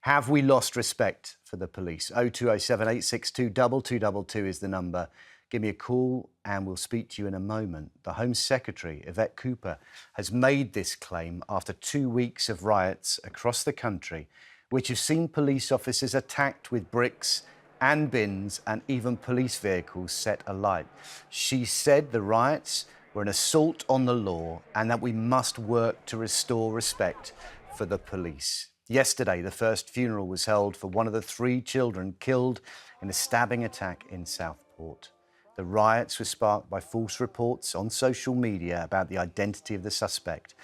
Have we lost respect for the police? 0207 862 2222 is the number. Give me a call and we'll speak to you in a moment. The Home Secretary, Yvette Cooper, has made this claim after 2 weeks of riots across the country, which have seen police officers attacked with bricks and bins and even police vehicles set alight. She said the riots were an assault on the law and that we must work to restore respect for the police. Yesterday, the first funeral was held for one of the 3 children killed in a stabbing attack in Southport. The riots were sparked by false reports on social media about the identity of the suspect.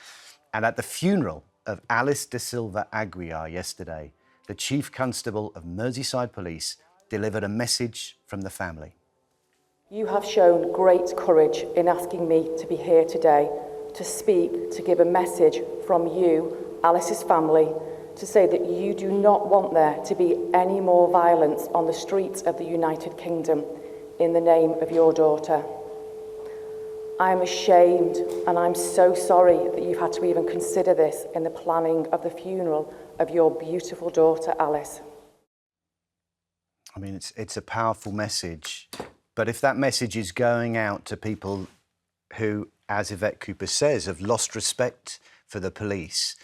And at the funeral of Alice De Silva Aguiar yesterday, the Chief Constable of Merseyside Police delivered a message from the family. You have shown great courage in asking me to be here today, to speak, to give a message from you, Alice's family, to say that you do not want there to be any more violence on the streets of the United Kingdom in the name of your daughter. I am ashamed and I'm so sorry that you've had to even consider this in the planning of the funeral of your beautiful daughter, Alice. I mean, it's a powerful message, but if that message is going out to people who, as Yvette Cooper says, have lost respect for the police,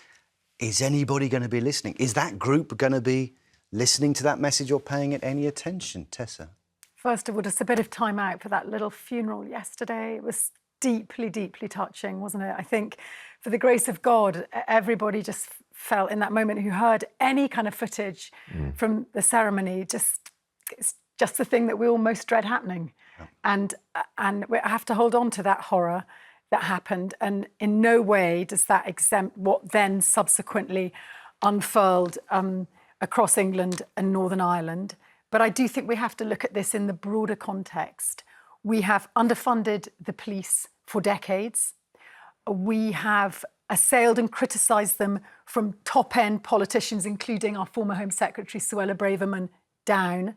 is anybody going to be listening? Is that group going to be listening to that message or paying it any attention, Tessa? First of all, just a bit of time out for that little funeral yesterday. It was deeply, deeply touching, wasn't it? I think, for the grace of God, everybody just felt in that moment who heard any kind of footage from the ceremony, it's just the thing that we all most dread happening. Yeah. And we have to hold on to that horror that happened, and in no way does that exempt what then subsequently unfurled across England and Northern Ireland. But I do think we have to look at this in the broader context. We have underfunded the police for decades. We have assailed and criticised them from top-end politicians, including our former Home Secretary, Suella Braverman, down.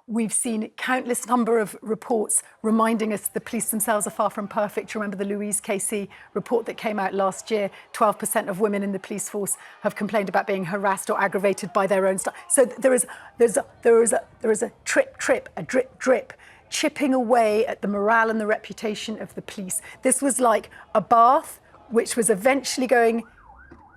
We've seen countless number of reports reminding us the police themselves are far from perfect. Remember the Louise Casey report that came out last year? 12% of women in the police force have complained about being harassed or aggravated by their own staff. So there is a drip, drip, chipping away at the morale and the reputation of the police. This was like a bath, which was eventually going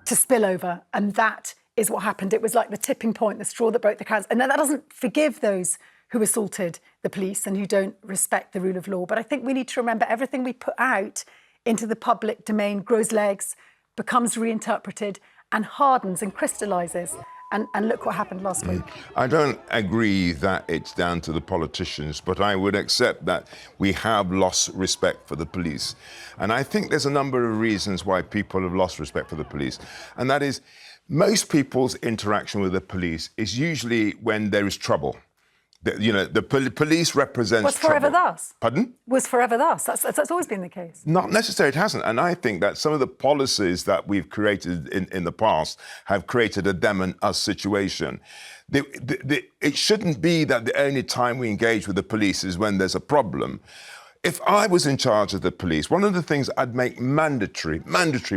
to spill over, and that is what happened. It was like the tipping point, the straw that broke the camel's. And that doesn't forgive those who assaulted the police and who don't respect the rule of law. But I think we need to remember everything we put out into the public domain grows legs, becomes reinterpreted and hardens and crystallises. And look what happened last week. I don't agree that it's down to the politicians, but I would accept that we have lost respect for the police. And I think there's a number of reasons why people have lost respect for the police. And that is, most people's interaction with the police is usually when there is trouble. The police represents Was forever trouble. thus. Pardon? Was forever thus. That's always been the case. Not necessarily, it hasn't. And I think that some of the policies that we've created in the past have created a them and us situation. It shouldn't be that the only time we engage with the police is when there's a problem. If I was in charge of the police, one of the things I'd make mandatory,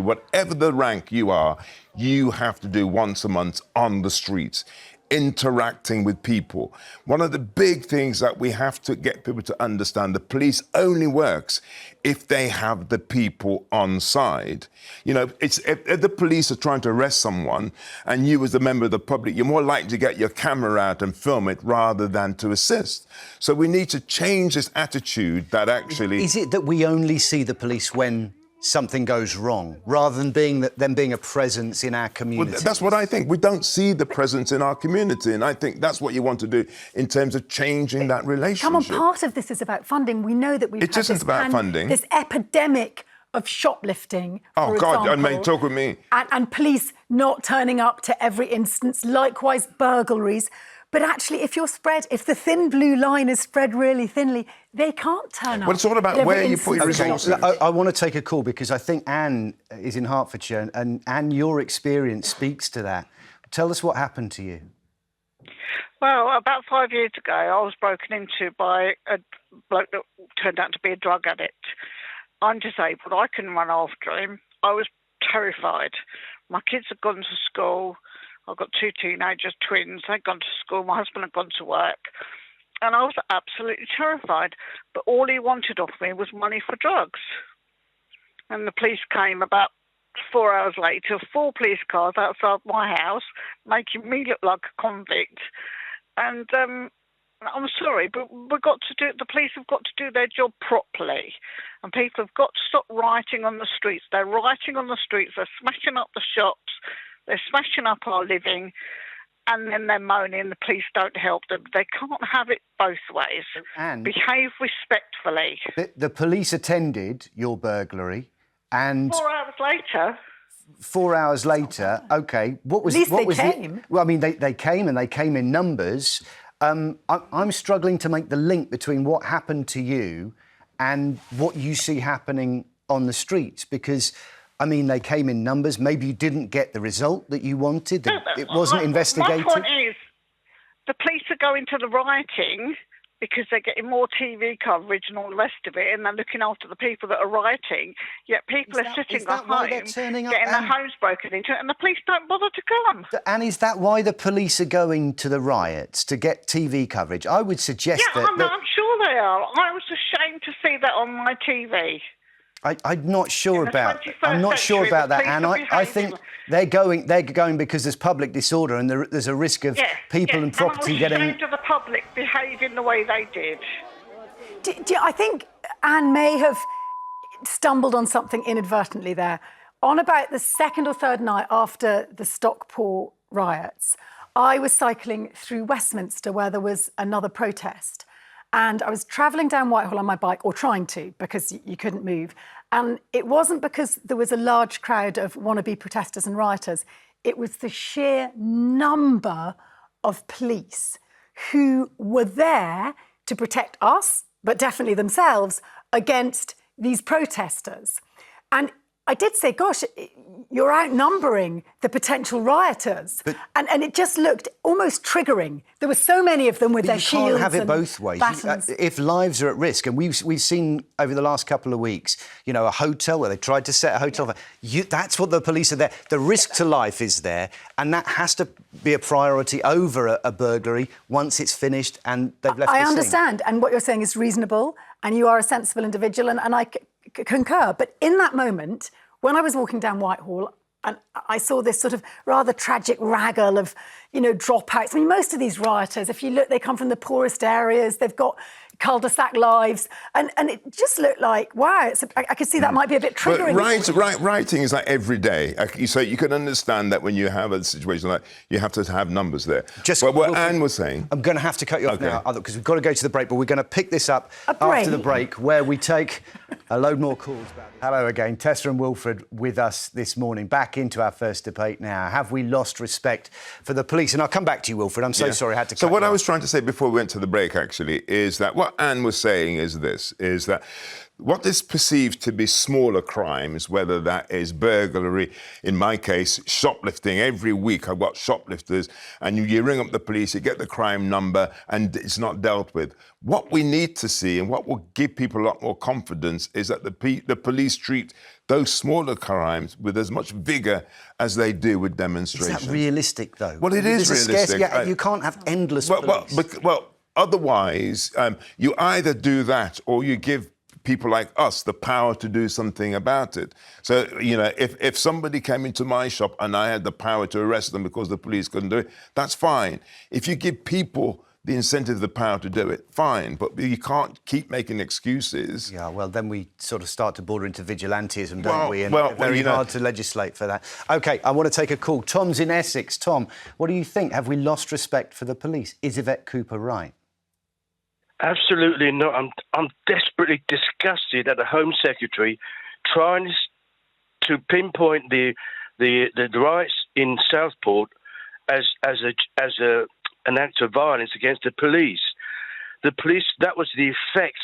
whatever the rank you are, you have to do once a month on the streets, interacting with people. One of the big things that we have to get people to understand, the police only works if they have the people on side. If the police are trying to arrest someone and you as a member of the public, you're more likely to get your camera out and film it rather than to assist. So we need to change this attitude that actually... Is it that we only see the police when something goes wrong, rather than them being a presence in our community? Well, that's what I think. We don't see the presence in our community, and I think that's what you want to do in terms of changing that relationship. Come on, part of this is about funding. We know that we've had isn't about funding. This epidemic of shoplifting, for example, I mean, talk with me. And police not turning up to every instance, likewise burglaries. But actually, if the thin blue line is spread really thinly, they can't turn up. Well, it's all about where you put your resources. I want to take a call because I think Anne is in Hertfordshire, and Anne, your experience speaks to that. Tell us what happened to you. Well, about 5 years ago, I was broken into by a bloke that turned out to be a drug addict. I'm disabled. I couldn't run after him. I was terrified. My kids had gone to school. I've got 2 teenagers, twins. They'd gone to school. My husband had gone to work. And I was absolutely terrified. But all he wanted off me was money for drugs. And the police came about 4 hours later, 4 police cars outside my house, making me look like a convict. And I'm sorry, but the police have got to do their job properly. And people have got to stop rioting on the streets. They're rioting on the streets, they're smashing up the shops, they're smashing up our living, and then they're moaning the police don't help them. They can't have it both ways. And behave respectfully. the police attended your burglary, and 4 hours later. 4 hours later, OK, what was... At least what they was came. Well, I mean, they came, and they came in numbers. I'm struggling to make the link between what happened to you and what you see happening on the streets, because, I mean, they came in numbers. Maybe you didn't get the result that you wanted. It wasn't investigated. My point is, the police are going to the rioting because they're getting more TV coverage and all the rest of it, and they're looking after the people that are rioting, yet people are sitting at home, getting their homes broken into, and the police don't bother to come. And is that why the police are going to the riots, to get TV coverage? I would suggest I'm sure they are. I was ashamed to see that on my TV. I'm not sure about. I'm not sure century, about the that, police and are I think they're going because there's public disorder, and there's a risk of people and property and I was getting. ashamed of the public behaving the way they did. I think Anne may have stumbled on something inadvertently there. On about the second or third night after the Stockport riots, I was cycling through Westminster where there was another protest. And I was travelling down Whitehall on my bike, or trying to, because you couldn't move. And it wasn't because there was a large crowd of wannabe protesters and rioters. It was the sheer number of police who were there to protect us, but definitely themselves, against these protesters. And I did say, gosh, you're outnumbering the potential rioters. And it just looked almost triggering. There were so many of them with their shields. You can't have it both ways. If lives are at risk, and we've seen over the last couple of weeks, a hotel where they tried to set a hotel fire. That's what the police are there. The risk to life is there, and that has to be a priority over a burglary once it's finished and they've left the scene. I understand, and what you're saying is reasonable, and you are a sensible individual, and I concur. But in that moment, when I was walking down Whitehall, and I saw this sort of rather tragic raggle of, dropouts. I mean, most of these rioters, if you look, they come from the poorest areas. They've got cul-de-sac lives. And it just looked like, wow, I could see that might be a bit triggering. But writing is like every day. So you can understand that when you have a situation like you have to have numbers there. What Anne was saying. I'm going to have to cut you off now, because we've got to go to the break, but we're going to pick this up after the break, where we take a load more calls. Hello again, Tessa and Wilfred with us this morning. Back into our first debate now. Have we lost respect for the police? And I'll come back to you, Wilfred. I'm so sorry I had to cut you off. So what I was trying to say before we went to the break, actually, is that what Anne was saying is that what is perceived to be smaller crimes, whether that is burglary, in my case, shoplifting. Every week I've got shoplifters, and you ring up the police, you get the crime number, and it's not dealt with. What we need to see, and what will give people a lot more confidence, is that the police treat those smaller crimes with as much vigour as they do with demonstrations. Is that realistic, though? Well, it is realistic. You can't have endless police. Well, otherwise, you either do that or you give people like us the power to do something about it. So, if somebody came into my shop and I had the power to arrest them because the police couldn't do it, that's fine. If you give people the incentive, the power to do it, fine. But you can't keep making excuses. Yeah, well, then we sort of start to border into vigilantism, don't we? And very hard to legislate for that. OK, I want to take a call. Tom's in Essex. Tom, what do you think? Have we lost respect for the police? Is Yvette Cooper right? Absolutely not. I'm desperately disgusted at the Home Secretary trying to pinpoint the riots in Southport as an act of violence against the police. The police, that was the effects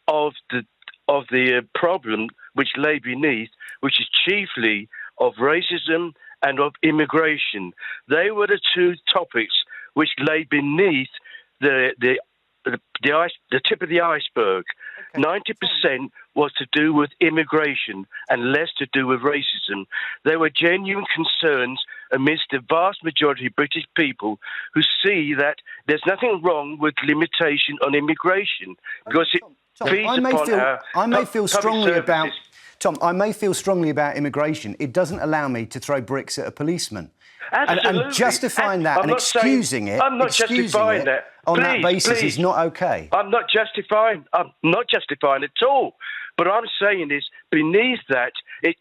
of the problem which lay beneath, which is chiefly of racism and of immigration. They were the two topics which lay beneath the tip of the iceberg. 90% was to do with immigration and less to do with racism. There were genuine concerns amidst the vast majority of British people who see that there's nothing wrong with limitation on immigration because it feeds upon our I may feel strongly public about services. Tom. I may feel strongly about immigration. It doesn't allow me to throw bricks at a policeman. Absolutely. And justifying that I'm and not saying- excusing it, I'm not justifying that. on that Please, basis please. is not okay. I'm not justifying at all. But I'm saying is beneath that, it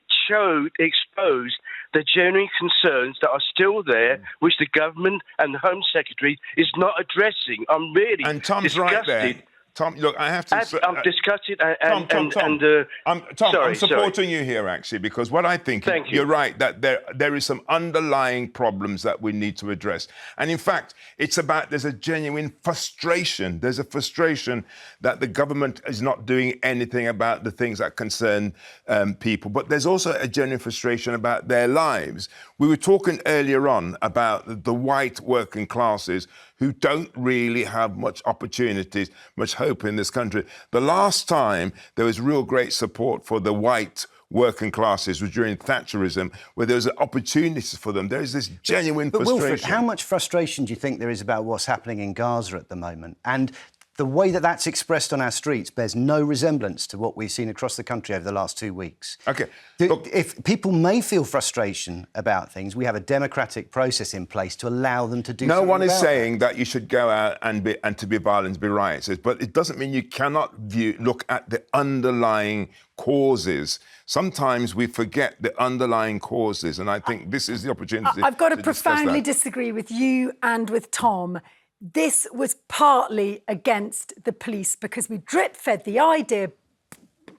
exposed the genuine concerns that are still there, which the government and the Home Secretary is not addressing. I'm really And Tom's disgusted. right there. Tom, look, I have to say... I'm disgusted. Tom, I'm supporting you here, actually, because what I think, Thank you. you're right, that there is some underlying problems that we need to address. And in fact, there's a genuine frustration. There's a frustration that the government is not doing anything about the things that concern people. But there's also a genuine frustration about their lives. We were talking earlier on about the white working classes who don't really have much opportunities, much hope in this country. The last time there was real great support for the white working classes was during Thatcherism, where there was opportunities for them. There is this genuine frustration. Wilfred, how much frustration do you think there is about what's happening in Gaza at the moment? And the way that that's expressed on our streets bears no resemblance to what we've seen across the country over the last 2 weeks. OK. If people may feel frustration about things, we have a democratic process in place to allow them to do something. No one is about saying that you should go out and to be violent, be riots, but it doesn't mean you cannot look at the underlying causes. Sometimes we forget the underlying causes, and I think this is the opportunity. I've got to discuss profoundly that. disagree with you and with Tom. This was partly against the police because we drip-fed the idea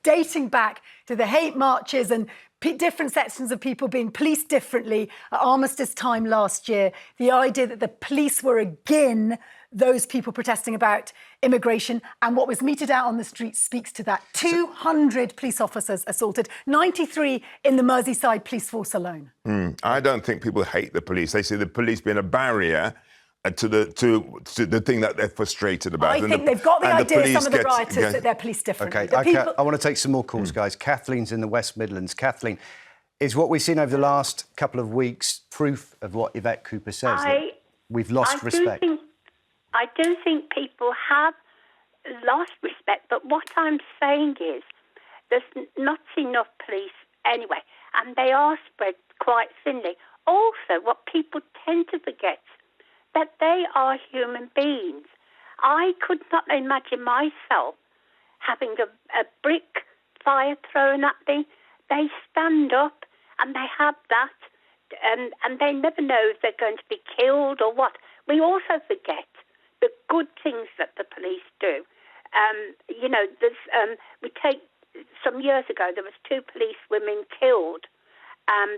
dating back to the hate marches and different sections of people being policed differently at Armistice time last year, the idea that the police were again those people protesting about immigration, and what was meted out on the streets speaks to that. 200 police officers assaulted, 93 in the Merseyside police force alone. I don't think people hate the police. They see the police being a barrier to the thing that they're frustrated about. I think they've got the idea, some of the rioters, that they're policed differently. OK, I want to take some more calls, guys. Kathleen's in the West Midlands. Kathleen, is what we've seen over the last couple of weeks proof of what Yvette Cooper says, that we've lost respect? I do think people have lost respect, but what I'm saying is there's not enough police anyway, and they are spread quite thinly. Also, what people tend to forget, that they are human beings. I could not imagine myself having a brick fire thrown at me. They stand up and they have that, and they never know if they're going to be killed or what. We also forget the good things that the police do. We take some years ago, there was 2 police women killed.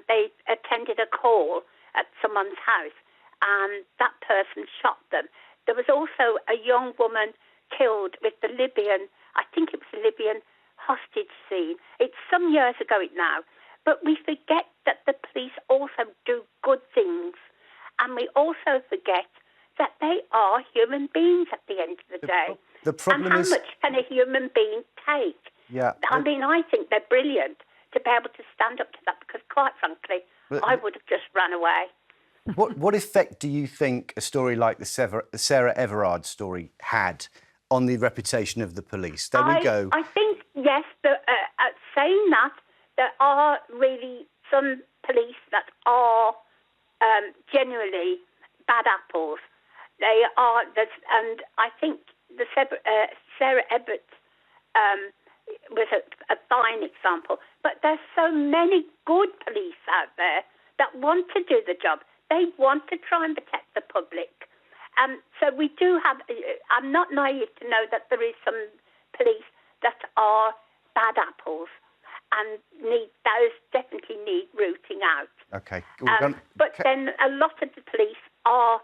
They attended a call at someone's house, and that person shot them. There was also a young woman killed with the Libyan, I think it was the Libyan hostage scene. It's some years ago now, but we forget that the police also do good things, and we also forget that they are human beings at the end of the day. The problem and how is... much can a human being take? Yeah. I mean, I think they're brilliant to be able to stand up to that, because quite frankly, I would have just run away. What effect do you think a story like the Sarah Everard story had on the reputation of the police? There we go. I think, yes, saying that, there are really some police that are genuinely bad apples. They are, and I think the Sarah Everard was a fine example. But there's so many good police out there that want to do the job. They want to try and protect the public. So we do have... I'm not naive to know that there is some police that are bad apples, and those definitely need rooting out. OK. But then a lot of the police are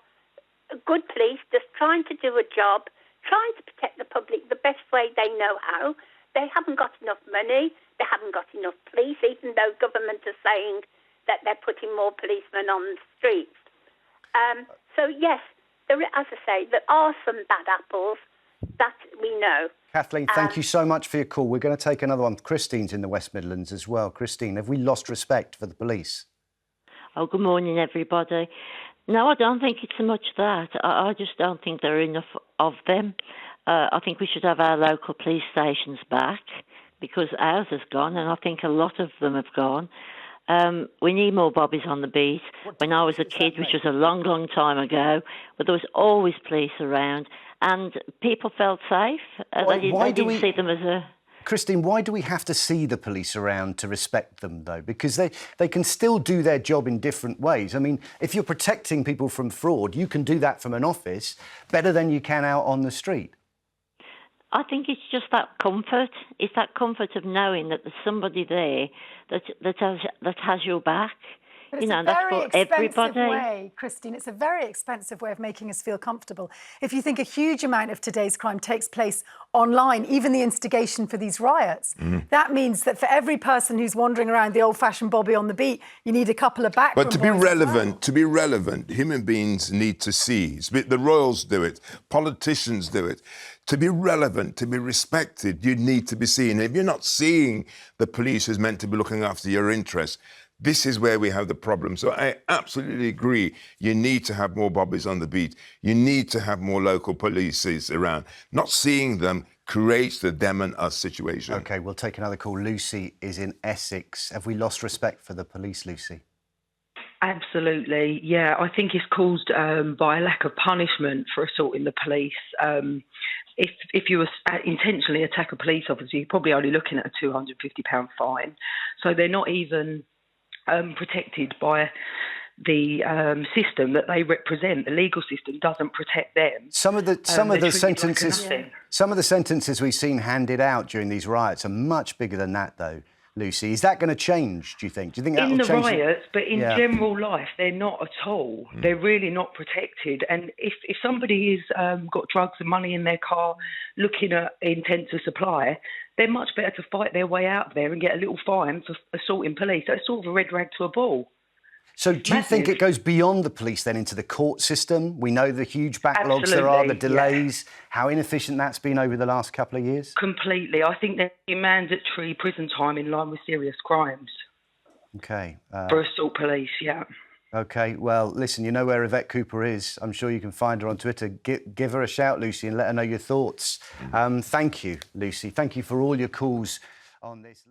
good police, just trying to do a job, trying to protect the public the best way they know how. They haven't got enough money. They haven't got enough police, even though government are saying that they're putting more policemen on the streets. So, yes, as I say, there are some bad apples, That we know. Kathleen, thank you so much for your call. We're going to take another one. Christine's in the West Midlands as well. Christine, have we lost respect for the police? Oh, good morning, everybody. No, I don't think it's so much that. I just don't think there are enough of them. I think we should have our local police stations back because ours has gone, and I think a lot of them have gone. We need more bobbies on the beat. When I was a kid, which was a long, long time ago, but there was always police around, and people felt safe. They didn't see them as a... Christine, why do we have to see the police around to respect them, though? Because they can still do their job in different ways. I mean, if you're protecting people from fraud, you can do that from an office better than you can out on the street. I think it's just that comfort. It's that comfort of knowing that there's somebody there that has your back. But it's a that's very for expensive way, Christine. It's a very expensive way of making us feel comfortable. If you think a huge amount of today's crime takes place online, even the instigation for these riots, that means that for every person who's wandering around the old-fashioned bobby on the beat, you need a couple of backroom But to be relevant, human beings need to see. The royals do it. Politicians do it. To be relevant, to be respected, you need to be seen. If you're not seeing the police who's meant to be looking after your interests, this is where we have the problem. So I absolutely agree. You need to have more bobbies on the beat. You need to have more local polices around. Not seeing them creates the them and us situation. OK, we'll take another call. Lucy is in Essex. Have we lost respect for the police, Lucy? Absolutely, yeah. I think it's caused by a lack of punishment for assaulting the police. If you intentionally attack a police officer, you're probably only looking at a £250 fine. So they're not even protected by the system that they represent. The legal system doesn't protect them. Some of the sentences we've seen handed out during these riots are much bigger than that, though. Lucy, is that going to change, do you think? Do you think that will change? In the riots, but in general life, they're not at all. They're really not protected. And if somebody has got drugs and money in their car looking at intent to supply, they're much better to fight their way out of there and get a little fine for assaulting police. That's sort of a red rag to a bull. So do you think it goes beyond the police then into the court system? We know the huge backlogs there are, the delays, how inefficient that's been over the last couple of years? Completely. I think there's mandatory prison time in line with serious crimes. OK. For assault police, yeah. OK, well, listen, you know where Yvette Cooper is. I'm sure you can find her on Twitter. Give her a shout, Lucy, and let her know your thoughts. Thank you, Lucy. Thank you for all your calls on this.